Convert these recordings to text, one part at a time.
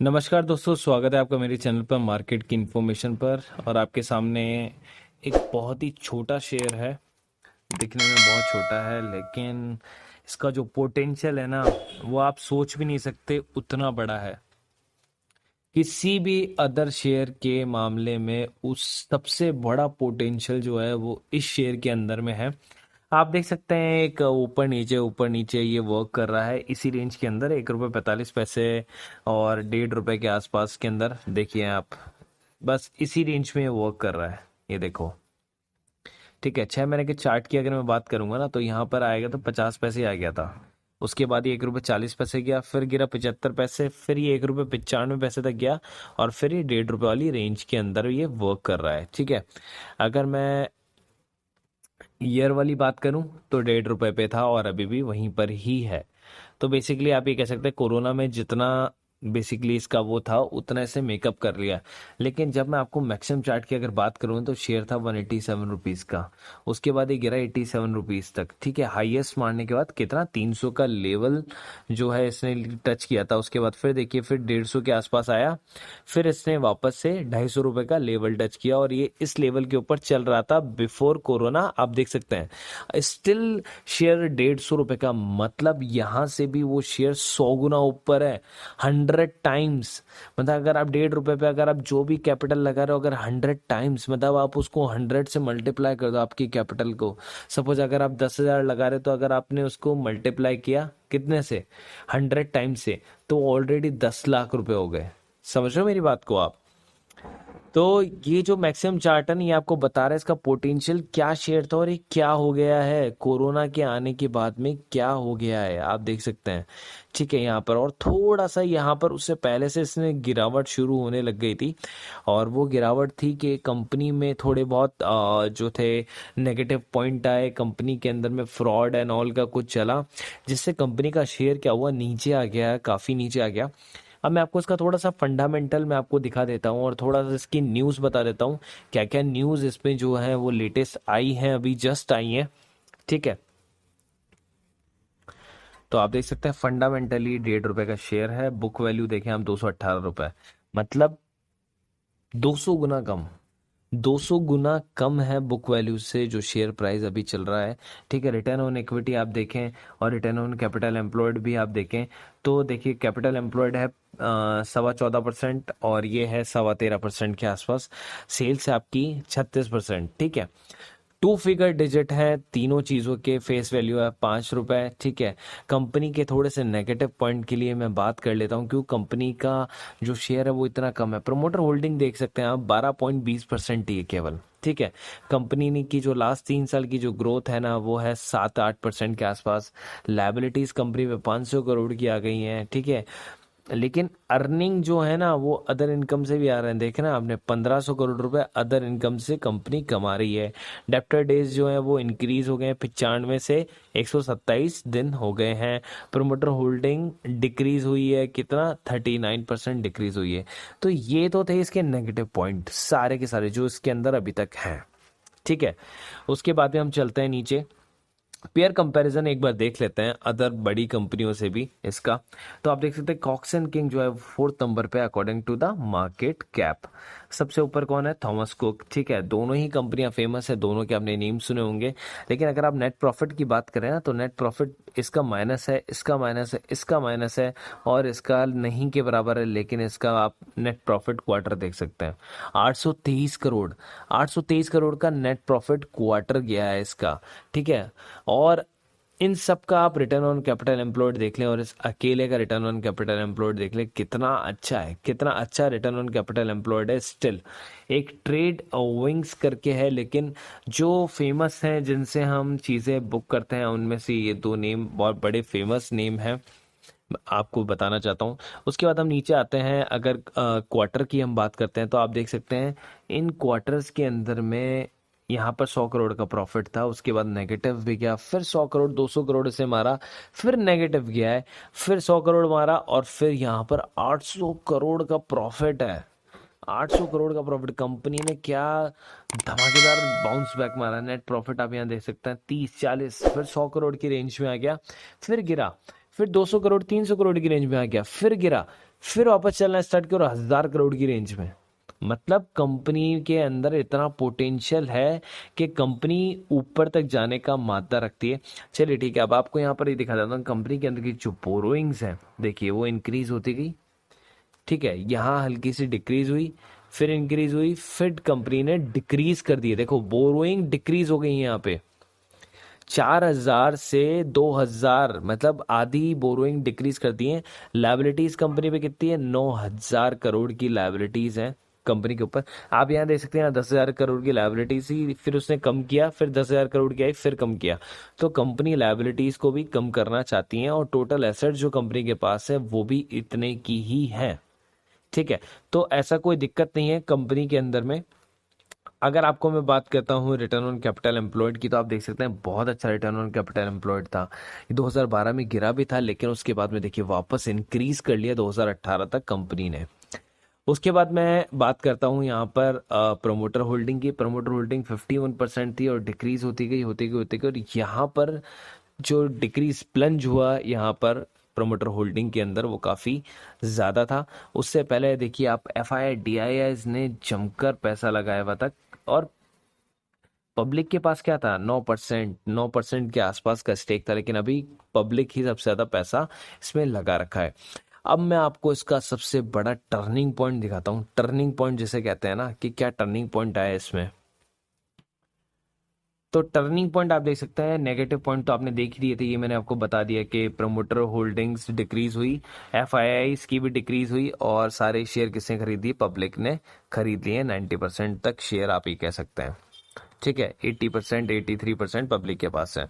नमस्कार दोस्तों, स्वागत है आपका मेरे चैनल पर मार्केट की इन्फॉर्मेशन पर। और आपके सामने एक बहुत ही छोटा शेयर है। दिखने में बहुत छोटा है, लेकिन इसका जो पोटेंशियल है ना, वो आप सोच भी नहीं सकते, उतना बड़ा है। किसी भी अदर शेयर के मामले में उस सबसे बड़ा पोटेंशियल जो है वो इस शेयर के अंदर में है। आप देख सकते हैं एक ऊपर नीचे ये वर्क कर रहा है इसी रेंज के अंदर, 1 रुपये 45 पैसे और 1.5 रुपए के आसपास के अंदर। देखिए आप, बस इसी रेंज में ये वर्क कर रहा है। ये देखो, ठीक है। 6 महीने के चार्ट की अगर मैं बात करूंगा ना, तो यहाँ पर आएगा तो 50 पैसे आ गया था। उसके बाद ये 1 रुपये 40 पैसे गया, फिर गिरा 75 पैसे, फिर ये 1 रुपये 95 पैसे तक गया, और फिर ये 1.5 रुपये वाली रेंज के अंदर ये वर्क कर रहा है। ठीक है। अगर मैं ईयर वाली बात करूं तो 1.5 रुपए पे था और अभी भी वहीं पर ही है। तो बेसिकली आप ये कह सकते हैं कोरोना में जितना बेसिकली इसका वो था उतना इसे मेकअप कर लिया। लेकिन जब मैं आपको मैक्सिमम चार्ट की अगर बात करूं तो शेयर था 187 रुपीज का। उसके बाद ये गिरा 87 रुपीज तक। ठीक है। हाईएस्ट मारने के बाद कितना 300 का लेवल जो है इसने टच किया था। उसके बाद फिर देखिए, फिर 150 के आसपास आया, फिर इसने वापस से 250 रुपए का लेवल टच किया, और ये इस लेवल के ऊपर चल रहा था बिफोर कोरोना। आप देख सकते हैं स्टिल शेयर 150 रुपए का, मतलब यहां से भी वो शेयर 100 गुना ऊपर है, 100 टाइम्स। मतलब अगर आप 1.5 रुपए पे अगर आप जो भी कैपिटल लगा रहे हो, अगर 100 टाइम्स, मतलब आप उसको 100 से मल्टीप्लाई कर दो आपकी कैपिटल को। सपोज अगर आप 10,000 लगा रहे हो, तो अगर आपने उसको मल्टीप्लाई किया कितने से, 100 टाइम्स से, तो ऑलरेडी 10 लाख रुपए हो गए। समझ रहे हो मेरी बात को आप? तो ये जो मैक्सिमम चार्ट है ना, ये आपको बता रहा है इसका पोटेंशियल क्या शेयर था और ये क्या हो गया है कोरोना के आने के बाद में, क्या हो गया है आप देख सकते हैं। ठीक है। यहाँ पर और थोड़ा सा यहाँ पर उससे पहले से इसने गिरावट शुरू होने लग गई थी, और वो गिरावट थी कि कंपनी में थोड़े बहुत जो थे नेगेटिव पॉइंट आए, कंपनी के अंदर में फ्रॉड एंड ऑल का कुछ चला, जिससे कंपनी का शेयर क्या हुआ, नीचे आ गया, काफ़ी नीचे आ गया। अब मैं आपको इसका थोड़ा सा फंडामेंटल मैं आपको दिखा देता हूँ, और थोड़ा सा इसकी न्यूज़ बता देता हूँ, क्या क्या न्यूज़ इसमें जो है वो लेटेस्ट आई हैं, अभी जस्ट आई हैं। ठीक है। तो आप देख सकते हैं फंडामेंटली 1.5 रुपए का शेयर है। बुक वैल्यू देखें हम, 218 रुपए, मतलब 200 गुना कम। 200 गुना कम है बुक वैल्यू से जो शेयर प्राइस अभी चल रहा है। ठीक है। रिटर्न ऑन इक्विटी आप देखें और रिटर्न ऑन कैपिटल एम्प्लॉयड भी आप देखें, तो देखिए कैपिटल एम्प्लॉयड है 14.25%, और ये है 13.25% के आसपास। सेल्स है आपकी 36%। ठीक है। 2 फिगर डिजिट है तीनों चीज़ों के। फेस वैल्यू है 5 रुपए। ठीक है। कंपनी के थोड़े से नेगेटिव पॉइंट के लिए मैं बात कर लेता हूँ, क्यों कंपनी का जो शेयर है वो इतना कम है। प्रमोटर होल्डिंग देख सकते हैं आप, 12.20% ही है केवल। ठीक है। कंपनी ने की जो लास्ट 3 साल की जो ग्रोथ है ना, वो है 7-8% के आसपास। लाइबिलिटीज कंपनी में 500 करोड़ की आ गई हैं। ठीक है। लेकिन अर्निंग जो है ना, वो अदर इनकम से भी आ रहे हैं। देखे ना आपने, 1500 करोड़ रुपए अदर इनकम से कंपनी कमा रही है। डेप्टर डेज जो है वो इंक्रीज हो गए हैं, 95 से 127 दिन हो गए हैं। प्रोमोटर होल्डिंग डिक्रीज हुई है, कितना 39% डिक्रीज हुई है। तो ये तो थे इसके नेगेटिव पॉइंट सारे के सारे जो इसके अंदर अभी तक हैं। ठीक है। उसके बाद में हम चलते हैं नीचे, पेयर कंपैरिजन एक बार देख लेते हैं अदर बड़ी कंपनियों से भी इसका। तो आप देख सकते हैं कॉक्स एंड किंग जो है 4th नंबर पे according to the market cap. सबसे ऊपर कौन है? Thomas Cook. ठीक है। दोनों ही कंपनियां फेमस है, दोनों के आपने नेम सुने होंगे। लेकिन अगर आप नेट प्रॉफिट की बात करें ना, तो नेट प्रॉफिट इसका माइनस है, इसका माइनस है, इसका माइनस है, और इसका नहीं के बराबर है। लेकिन इसका आप नेट प्रॉफिट क्वार्टर देख सकते हैं, 823 करोड़। 823 करोड़ का नेट प्रॉफिट क्वार्टर गया है इसका। ठीक है। और इन सब का आप रिटर्न ऑन कैपिटल एम्प्लॉयड देख लें, और इस अकेले का रिटर्न ऑन कैपिटल एम्प्लॉयड देख लें, कितना अच्छा है, कितना अच्छा रिटर्न ऑन कैपिटल एम्प्लॉयड है। स्टिल एक ट्रेड विंग्स करके है, लेकिन जो फेमस हैं जिनसे हम चीज़ें बुक करते हैं, उनमें से ये दो नेम बहुत बड़े फेमस नेम हैं, आपको बताना चाहता हूँ। उसके बाद हम नीचे आते हैं, अगर क्वार्टर की हम बात करते हैं, तो आप देख सकते हैं इन क्वार्टर्स के अंदर में यहाँ पर 100 करोड़ का प्रॉफिट था। उसके बाद नेगेटिव भी गया, फिर 100 करोड़ 200 करोड़ से मारा, फिर नेगेटिव गया है, फिर 100 करोड़ मारा, और फिर यहाँ पर 800 करोड़ का प्रॉफिट है। 800 करोड़ का प्रॉफिट, कंपनी ने क्या धमाकेदार बाउंस बैक मारा। नेट प्रॉफिट आप यहाँ देख सकते हैं 30-40, फिर 100 करोड़ की रेंज में आ गया, फिर गिरा, फिर 200 करोड़ 300 करोड़ की रेंज में आ गया, फिर गिरा, फिर वापस चलना स्टार्ट किया और 1,000 करोड़ की रेंज में। मतलब कंपनी के अंदर इतना पोटेंशियल है कि कंपनी ऊपर तक जाने का मादा रखती है। चलिए ठीक है, अब आपको यहाँ पर ये दिखा देता हूँ कंपनी के अंदर की जो बोरोइंग्स हैं, देखिए वो इंक्रीज होती गई। ठीक है, यहाँ हल्की सी डिक्रीज हुई, फिर इंक्रीज हुई, फिर कंपनी ने डिक्रीज कर दिए। देखो बोरोइंग डिक्रीज हो गई यहाँ पे 4,000 से 2,000, मतलब आधी बोरोइंग डिक्रीज कर दी है। लाइबिलिटीज कंपनी पे कितनी है? 9,000 करोड़ की लाइबिलिटीज हैं कंपनी के ऊपर। आप यहाँ देख सकते हैं 10,000 करोड़ की लाइबिलिटीज ही, फिर उसने कम किया, फिर 10,000 करोड़ की आई, फिर कम किया। तो कंपनी लाइबिलिटीज को भी कम करना चाहती है और टोटल एसेट जो कंपनी के पास है वो भी इतने की ही है। ठीक है, तो ऐसा कोई दिक्कत नहीं है कंपनी के अंदर में। अगर आपको मैं बात करता हूँ रिटर्न ऑन कैपिटल एम्प्लॉयड की, तो आप देख सकते हैं बहुत अच्छा रिटर्न ऑन कैपिटल एम्प्लॉयड था। ये 2012 में गिरा भी था, लेकिन उसके बाद में देखिए वापस इंक्रीज कर लिया 2018 तक कंपनी ने। उसके बाद मैं बात करता हूँ यहाँ पर प्रोमोटर होल्डिंग की। प्रोमोटर होल्डिंग 51% थी और डिक्रीज होती गई होती गई होती गई, और यहाँ पर जो डिक्रीज प्लंज हुआ यहाँ पर प्रोमोटर होल्डिंग के अंदर वो काफ़ी ज़्यादा था। उससे पहले देखिए आप FII DIIs ने जमकर पैसा लगाया हुआ था, और पब्लिक के पास क्या था? 9%, 9% के आसपास का स्टेक था, लेकिन अभी पब्लिक ही सबसे ज़्यादा पैसा इसमें लगा रखा है। अब मैं आपको इसका सबसे बड़ा टर्निंग पॉइंट दिखाता हूँ। टर्निंग पॉइंट जिसे कहते हैं ना, कि क्या टर्निंग पॉइंट आया इसमें। तो टर्निंग पॉइंट आप देख सकते हैं। नेगेटिव पॉइंट तो आपने देख ही दिए थे, ये मैंने आपको बता दिया कि प्रमोटर होल्डिंग्स डिक्रीज हुई, FIIs की भी डिक्रीज हुई, और सारे शेयर किसने खरीद दिए? पब्लिक ने खरीद लिए। 90% तक शेयर आप ही कह सकते हैं। ठीक है, 80%, 83% पब्लिक के पास है।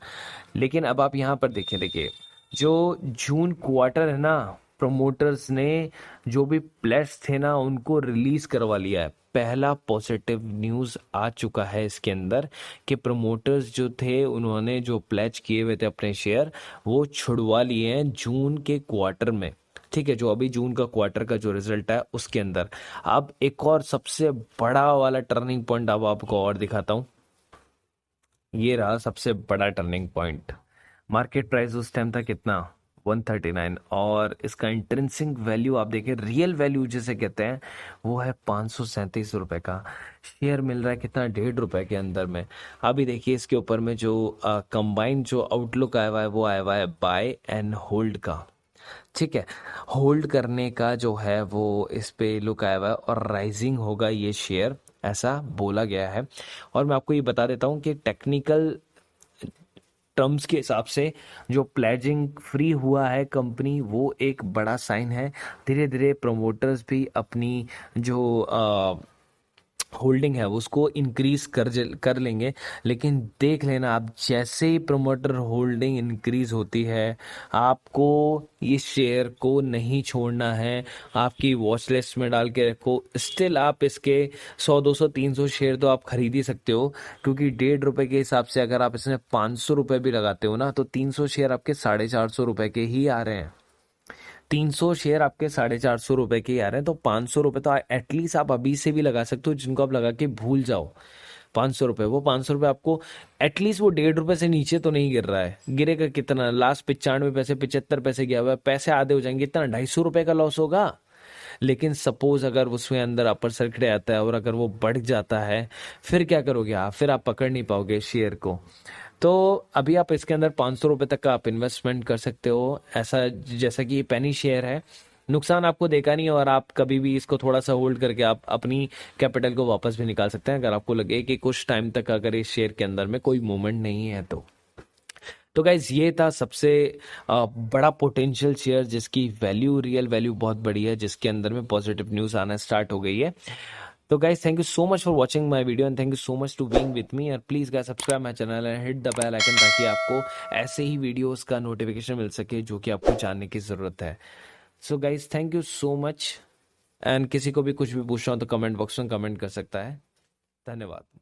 लेकिन अब आप यहाँ पर देखें, देखिए जो जून क्वार्टर है ना, प्रमोटर्स ने जो भी प्लेट्स थे ना उनको रिलीज करवा लिया है। पहला पॉजिटिव न्यूज आ चुका है इसके अंदर कि प्रमोटर्स जो थे उन्होंने जो प्लेज किए हुए थे अपने शेयर वो छुड़वा लिए हैं जून के क्वार्टर में। ठीक है, जो अभी जून का क्वार्टर का जो रिजल्ट है उसके अंदर। अब एक और सबसे बड़ा वाला टर्निंग पॉइंट अब आपको और दिखाता हूँ। ये रहा सबसे बड़ा टर्निंग पॉइंट। मार्केट प्राइस उस टाइम था कितना? 139, और इसका इंट्रिंसिक वैल्यू आप देखें, रियल वैल्यू जिसे कहते हैं, वो है 537 रुपए का। शेयर मिल रहा है कितना? 1.5 रुपए के अंदर में। अभी देखिए इसके ऊपर में जो कंबाइंड जो आउटलुक आया हुआ है वो आया हुआ है बाय एंड होल्ड का। ठीक है, होल्ड करने का जो है वो इस पे लुक आया हुआ है, और राइजिंग होगा ये शेयर, ऐसा बोला गया है। और मैं आपको ये बता देता हूँ कि टेक्निकल टर्म्स के हिसाब से जो प्लेजिंग फ्री हुआ है कंपनी, वो एक बड़ा साइन है। धीरे धीरे प्रमोटर्स भी अपनी जो होल्डिंग है उसको इंक्रीज कर लेंगे। लेकिन देख लेना आप, जैसे ही प्रमोटर होल्डिंग इंक्रीज होती है आपको ये शेयर को नहीं छोड़ना है, आपकी वॉच लिस्ट में डाल के रखो। स्टिल आप इसके 100, 200, 300 शेयर तो आप खरीद ही सकते हो, क्योंकि 1.5 रुपए के हिसाब से अगर आप इसमें 500 रुपए भी लगाते हो ना, तो 300 शेयर आपके 450 रुपए के ही आ रहे हैं। 300 शेयर आपके 450 रुपए के ही आ रहे हैं, तो 500 रुपए तो एटलीस्ट आप अभी से भी लगा सकते हो, जिनको आप लगा के भूल जाओ। 500 रुपए, वो 500 रुपए आपको एटलीस्ट, वो 1.5 रुपए से नीचे तो नहीं गिर रहा है। गिरेगा कितना? लास्ट 95 पैसे, 75 पैसे गया हुआ है, पैसे आधे हो जाएंगे, इतना 250 रुपए का लॉस होगा। लेकिन सपोज अगर उसमें अंदर अपर सर्किट आता है और अगर वो बढ़ जाता है, फिर क्या करोगे आप? फिर आप पकड़ नहीं पाओगे शेयर को। तो अभी आप इसके अंदर 500 रुपए तक का आप इन्वेस्टमेंट कर सकते हो। ऐसा जैसा कि ये पेनी शेयर है, नुकसान आपको देखा नहीं, और आप कभी भी इसको थोड़ा सा होल्ड करके आप अपनी कैपिटल को वापस भी निकाल सकते हैं, अगर आपको लगे कि कुछ टाइम तक अगर इस शेयर के अंदर में कोई मूवमेंट नहीं है तो गाइज ये था सबसे बड़ा पोटेंशियल शेयर, जिसकी वैल्यू, रियल वैल्यू बहुत बड़ी है, जिसके अंदर में पॉजिटिव न्यूज आना स्टार्ट हो गई है। तो guys thank you so much for watching my video, and thank you so much to being with me. और please guys subscribe my channel and hit the bell icon, ताकि आपको ऐसे ही videos का नोटिफिकेशन मिल सके जो कि आपको जानने की जरूरत है। So guys thank you so much, and किसी को भी कुछ भी पूछना हो तो कमेंट बॉक्स में कमेंट कर सकता है। धन्यवाद।